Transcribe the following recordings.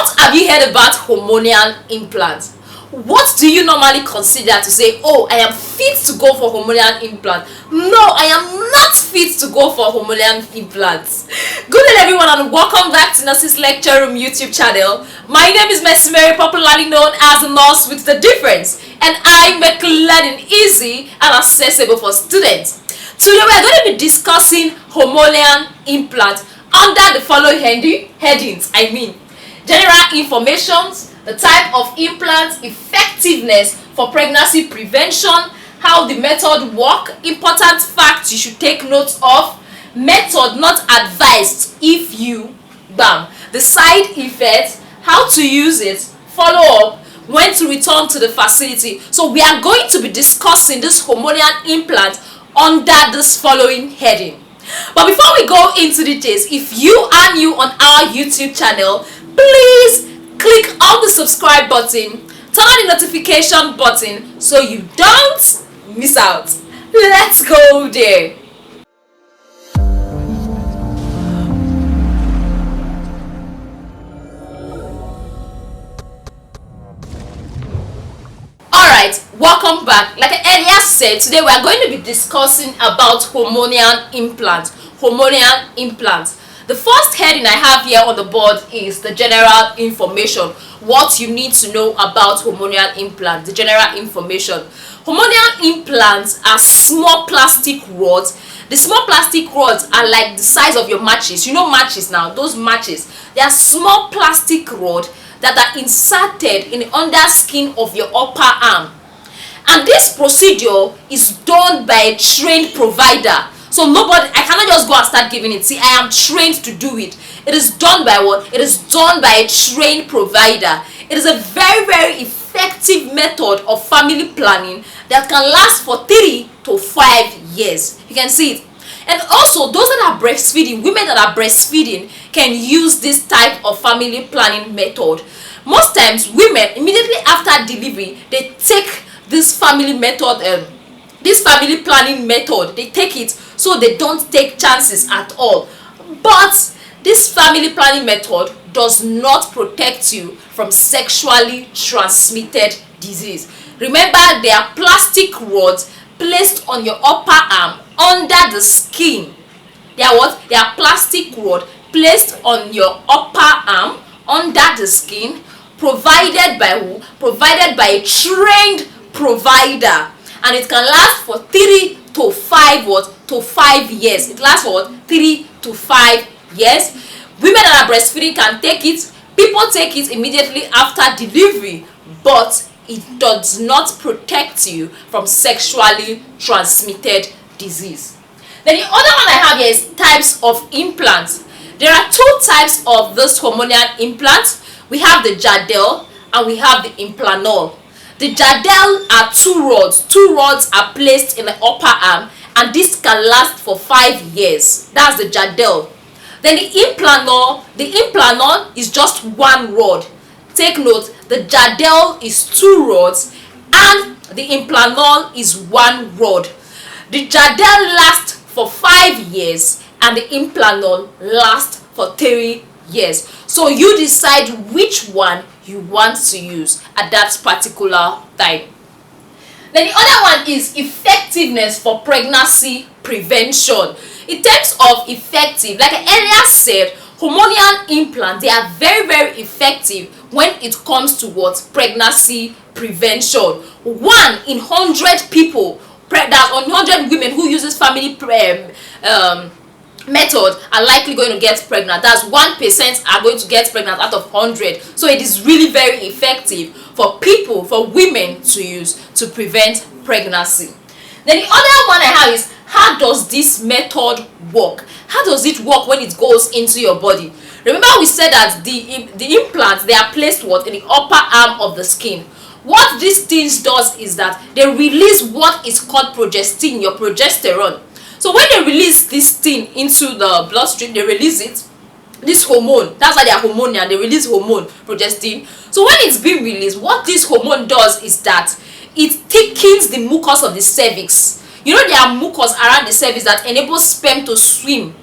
What have you heard about hormonal implants? What do you normally consider to say, oh, I am fit to go for hormonal implant? No, I am not fit to go for hormonal implants. Good day everyone, and welcome back to Nurses Lecture Room YouTube channel. My name is Mercy Mary, popularly known as the Nurse with the Difference, and I make learning easy and accessible for students. Today we are going to be discussing hormonal implant under the following headings. General information, the type of implant, effectiveness for pregnancy prevention, how the method work, important facts you should take note of, method not advised if you the side effects, how to use it, follow up, when to return to the facility. So we are going to be discussing this hormonal implant under this following heading. But before we go into details, if you are new on our YouTube channel, please click on the subscribe button, turn on the notification button so you don't miss out. Let's go there. Alright, welcome back. Like I earlier said, today we are going to be discussing about hormonal implants. Hormonal implants. The first heading I have here on the board is the general information. What you need to know about hormonal implants. The general information. Hormonal implants are small plastic rods. The small plastic rods are like the size of your matches. You know matches now, those matches. They are small plastic rods that are inserted in the underskin of your upper arm. And this procedure is done by a trained provider. So I cannot just go and start giving it. See, I am trained to do it. It is done by what? It is done by a trained provider. It is a very, very effective method of family planning that can last for 3 to 5 years. You can see it. And also, those that are breastfeeding, women that are breastfeeding can use this type of family planning method. Most times, women, immediately after delivery, they take this family method, this family planning method, they take it so they don't take chances at all. But this family planning method does not protect you from sexually transmitted disease. Remember, they are plastic rods placed on your upper arm under the skin. They are what? They are plastic rod placed on your upper arm under the skin, provided by who? Provided by a trained provider. And it can last for 3 to 5 years. It lasts for 3 to 5 years. Women that are breastfeeding can take it. People take it immediately after delivery, but it does not protect you from sexually transmitted disease. Then the other one I have here is types of implants. There are 2 types of this hormonal implant. We have the Jadel and we have the Implanol. The Jadel are 2 rods. 2 rods are placed in the upper arm, and this can last for 5 years. That's the Jadel. Then the Implanol is just 1 rod. Take note, the Jadel is 2 rods and the Implanol is 1 rod. The Jadel lasts for 5 years and the Implanol lasts for 3 years. So you decide which one you want to use at that particular time. Then the other one is effectiveness for pregnancy prevention. In terms of effective, like I earlier said, hormonal implants, they are very, very effective when it comes to what? Pregnancy prevention. 1 in 100 people, that's 100 women who uses family method are likely going to get pregnant. That's 1% are going to get pregnant out of 100. So it is really very effective for people, for women to use to prevent pregnancy. Then the other one I have is, how does this method work? How does it work when it goes into your body? Remember we said that the implants, they are placed what? In the upper arm of the skin. What this thing does is that they release what is called progestin, your progesterone. So when they release this thing into the bloodstream, they release it, this hormone. That's why they are hormonal. They release hormone, progestin. So when it's being released, what this hormone does is that it thickens the mucus of the cervix. You know, there are mucus around the cervix that enables sperm to swim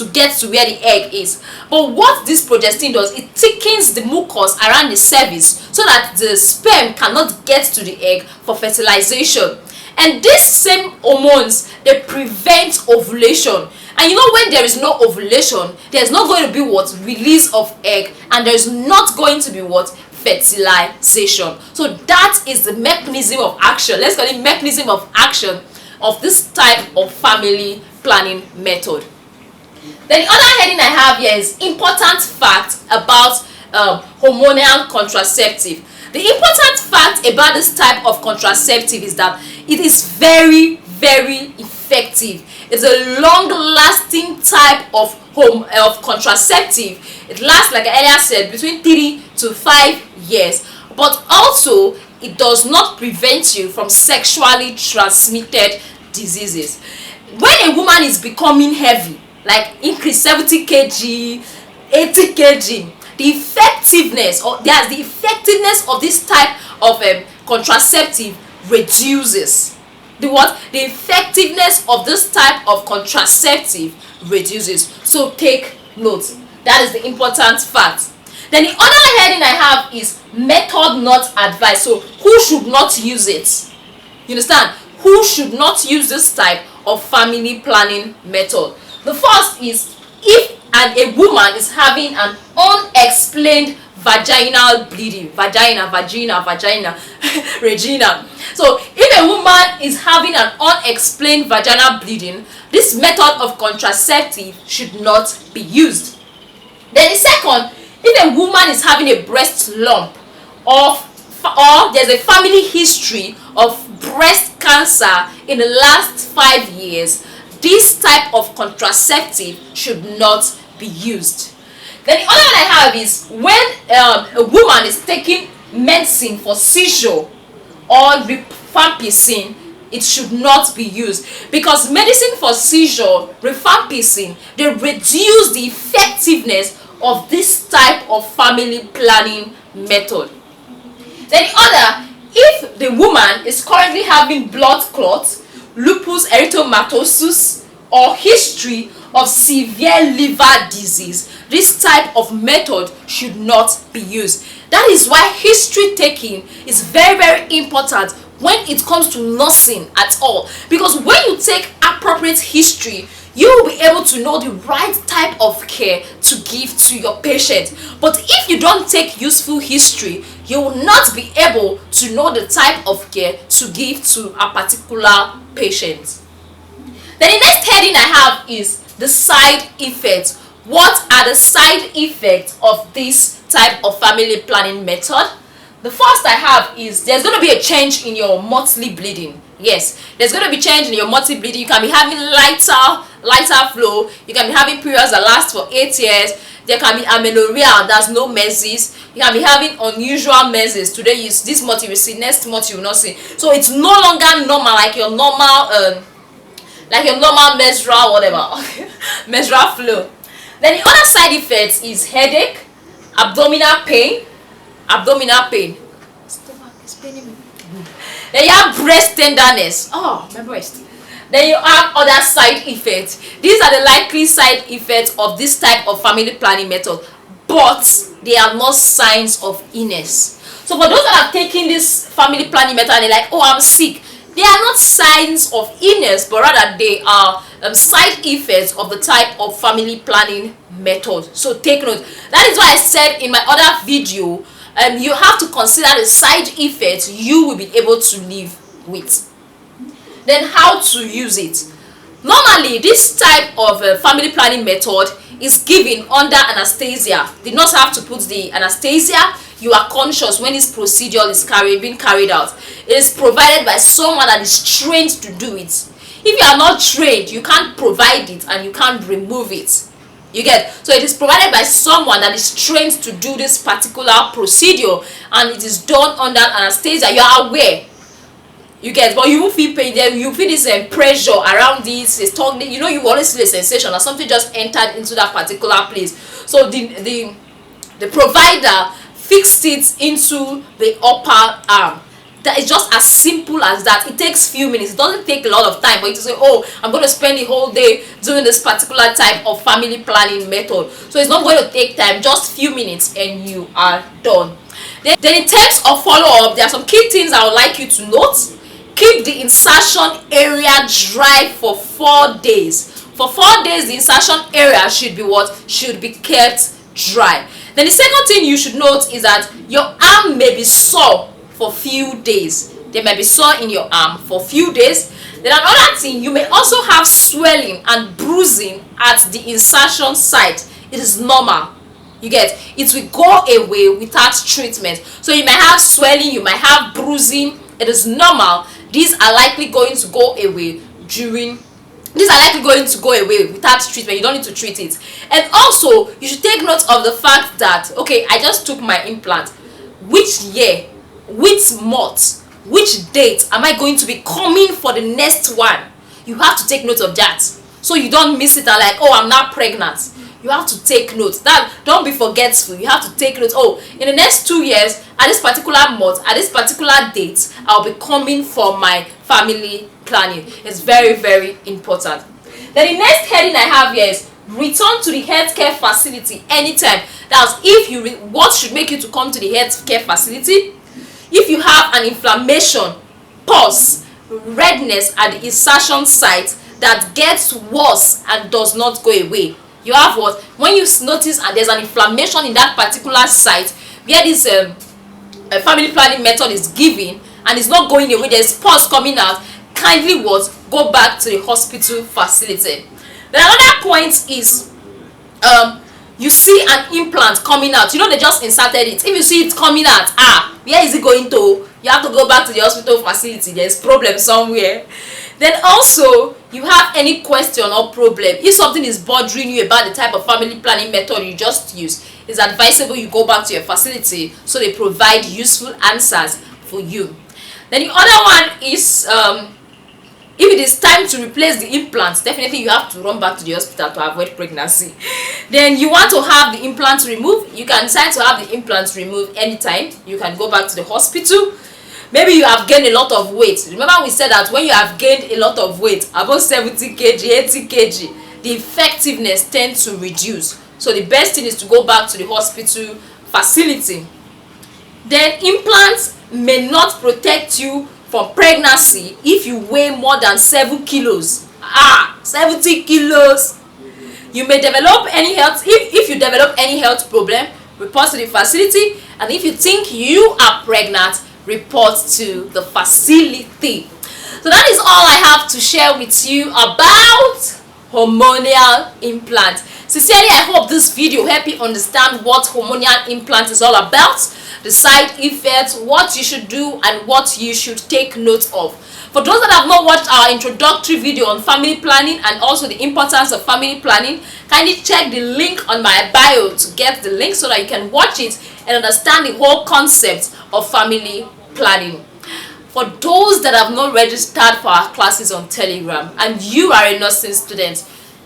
to get to where the egg is. But what this progestin does, it thickens the mucus around the cervix so that the sperm cannot get to the egg for fertilization. And these same hormones, they prevent ovulation. And you know, when there is no ovulation, there's not going to be what? Release of egg, and there's not going to be what? Fertilization. So that is the mechanism of action. Let's call it mechanism of action of this type of family planning method. Then the other heading I have here is important facts about hormonal contraceptive. The important fact about this type of contraceptive is that it is very, very effective. It's a long-lasting type of contraceptive. It lasts, like I earlier said, between 3 to 5 years. But also, it does not prevent you from sexually transmitted diseases. When a woman is becoming heavy, like increase 70 kg, 80 kg, the effectiveness of this type of contraceptive reduces. The effectiveness of this type of contraceptive reduces. So take note. That is the important fact. Then the other heading I have is method not advised. So who should not use it? You understand? Who should not use this type of family planning method? The first is if a woman is having an unexplained vaginal bleeding. Vagina, Regina. So if a woman is having an unexplained vaginal bleeding, this method of contraceptive should not be used. Then the second, if a woman is having a breast lump or there's a family history of breast cancer in the last 5 years, this type of contraceptive should not be used. Then the other one I have is when a woman is taking medicine for seizure or rifampicin, it should not be used, because medicine for seizure, rifampicin, they reduce the effectiveness of this type of family planning method. Then the other, if the woman is currently having blood clots, lupus erythematosus, or history of severe liver disease, this type of method should not be used. That is why history taking is very, very important when it comes to nursing at all, because when you take appropriate history, you will be able to know the right type of care to give to your patient. But if you don't take useful history, you will not be able to know the type of care to give to a particular patient. Then the next heading I have is the side effects. What are the side effects of this type of family planning method? The first I have is there's going to be a change in your monthly bleeding. Yes, there's going to be change in your monthly bleeding. You can be having lighter flow. You can be having periods that last for 8 years. There can be amenorrhea, that's no menses. You can be having unusual menses. Today this month you will see, next month you will not see. So it's no longer normal, like your normal menstrual menstrual flow. Then the other side effects is headache, abdominal pain. Stomach is paining me. Then you have breast tenderness. Oh, my breast. Then you have other side effects. These are the likely side effects of this type of family planning method, but they are not signs of illness. So for those that are taking this family planning method and they're like, oh, I'm sick, they are not signs of illness, but rather they are side effects of the type of family planning method. So take note. That is why I said in my other video, you have to consider the side effects you will be able to live with. Then how to use it. Normally, this type of family planning method is given under anesthesia. The nurse have to put the anesthesia. You are conscious when this procedure is being carried out. It is provided by someone that is trained to do it. If you are not trained, you can't provide it and you can't remove it. You get? So it is provided by someone that is trained to do this particular procedure, and it is done under anesthesia. You are aware. You get? But you will feel pain there. You feel this pressure around this. It's tongue. You know, you always feel a sensation or something just entered into that particular place. So the provider fixed it into the upper arm. That is just as simple as that. It takes few minutes. It doesn't take a lot of time for you to say, oh, I'm going to spend the whole day doing this particular type of family planning method. So it's not going to take time, just few minutes and you are done. Then in terms of follow-up, there are some key things I would like you to note. Keep the insertion area dry for 4 days. For 4 days, the insertion area should be what? Should be kept dry. Then the second thing you should note is that your arm may be sore for few days. There may be sore in your arm for few days. Then another thing, you may also have swelling and bruising at the insertion site. It is normal. You get, it will go away without treatment. So you might have swelling, you might have bruising. It is normal. These are likely going to go away without treatment. You don't need to treat it. And also, you should take note of the fact that, okay, I just took my implant. Which year, which month, which date am I going to be coming for the next one? You have to take note of that, so you don't miss it and like, oh, I'm not pregnant. You have to take note. That, don't be forgetful. You have to take note. Oh, in the next 2 years, at this particular month, at this particular date, I'll be coming for my family planning. It's very, very important. Then the next heading I have here is return to the healthcare facility anytime. That's if you what should make you to come to the healthcare facility. If you have an inflammation, pus, redness at the insertion site that gets worse and does not go away. You have what? When you notice and there's an inflammation in that particular site where this family planning method is given and it's not going away, there's pus coming out, kindly what? Go back to the hospital facility. Then another point is you see an implant coming out. You know, they just inserted it. If you see it coming out, where is it going to? You have to go back to the hospital facility. There's problem somewhere. Then also, you have any question or problem, if something is bothering you about the type of family planning method you just used, it's advisable you go back to your facility so they provide useful answers for you. Then the other one is if it is time to replace the implants, definitely you have to run back to the hospital to avoid pregnancy. Then you want to have the implants removed, you can decide to have the implants removed anytime. You can go back to the hospital. Maybe you have gained a lot of weight. Remember we said that when you have gained a lot of weight, about 70 kg, 80 kg, the effectiveness tends to reduce. So the best thing is to go back to the hospital facility. Then implants may not protect you from pregnancy if you weigh more than 7 kilos. 70 kilos. You may develop any health, if you develop any health problem, report to the facility. And if you think you are pregnant, report to the facility. So that is all I have to share with you about hormonal implant. Sincerely, I hope this video help you understand what hormonal implant is all about, the side effects, what you should do and what you should take note of. For those that have not watched our introductory video on family planning and also the importance of family planning, kindly check the link on my bio to get the link so that you can watch it and understand the whole concept of family planning. For those that have not registered for our classes on Telegram and you are a nursing student,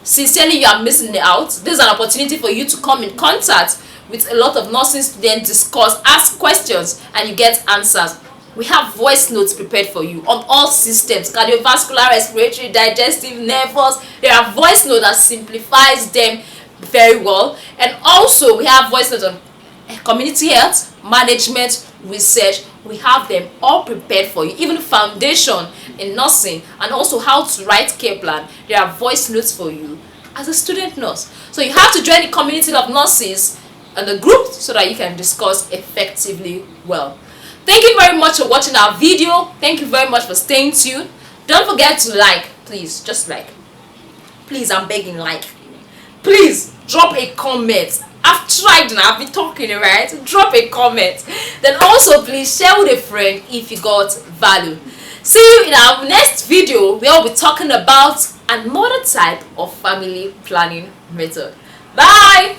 sincerely you are missing out. This is an opportunity for you to come in contact with a lot of nursing students, discuss, ask questions, and you get answers. We have voice notes prepared for you on all systems: cardiovascular, respiratory, digestive, nervous. There are voice notes that simplifies them very well. And also we have voice notes on community health, management, research. We have them all prepared for you. Even foundation in nursing and also how to write care plan. There are voice notes for you as a student nurse. So you have to join the community of nurses and the group so that you can discuss effectively well. Thank you very much for watching our video. Thank you very much for staying tuned. Don't forget to like, please, just like. Please, I'm begging, like. Please, drop a comment. I've tried now, I've been talking, right? Drop a comment. Then also, please share with a friend if you got value. See you in our next video where we'll be talking about another type of family planning method. Bye!